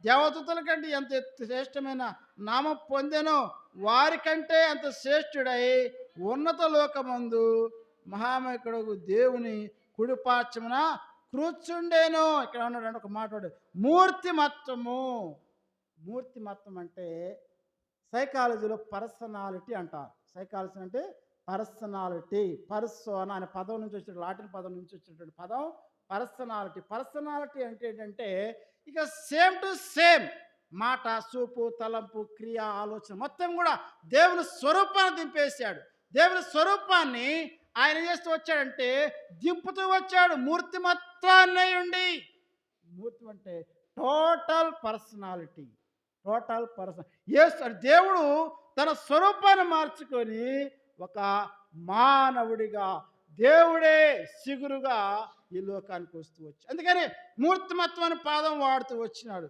దేవదూతల కంటే ఎంత శ్రేష్టమైన నామం పొందెనో వారికంటే అంత శ్రేష్ఠుడై ఉన్నత లోకమందు మహామకుడు దేవుని కుడిపార్శ్వమున కూర్చుండేను. ఇక్కడ ఉన్నాడు ఒక మాట్లాడు, మూర్తిమత్వము. మూర్తిమత్వం అంటే సైకాలజీలో పర్సనాలిటీ అంటారు. సైకాలజీ అంటే పర్సనాలిటీ. పర్సోనా అనే పదం నుంచి వచ్చిన లాటిన్ పదం నుంచి వచ్చినటువంటి పదం పర్సనాలిటీ. పర్సనాలిటీ అంటే ఏంటంటే ఇక సేమ్ టు సేమ్ మాట, చూపు, తలంపు, క్రియ, ఆలోచన మొత్తం కూడా దేవుని స్వరూపాన్ని దింపేశాడు. దేవుని స్వరూపాన్ని ఆయన చేస్తూ వచ్చాడంటే దింపుతూ వచ్చాడు. మూర్తిమత్వాన్ని ఉండి, మూర్తి అంటే టోటల్ పర్సనాలిటీ. టోటల్ పర్సన్ దేవుడు తన స్వరూపాన్ని మార్చుకొని ఒక మానవుడిగా దేవుడే సిగురుగా ఈ లోకానికి వస్తూ వచ్చి అందుకని మూర్తిమత్వాన్ని పాదం వాడుతూ వచ్చినాడు.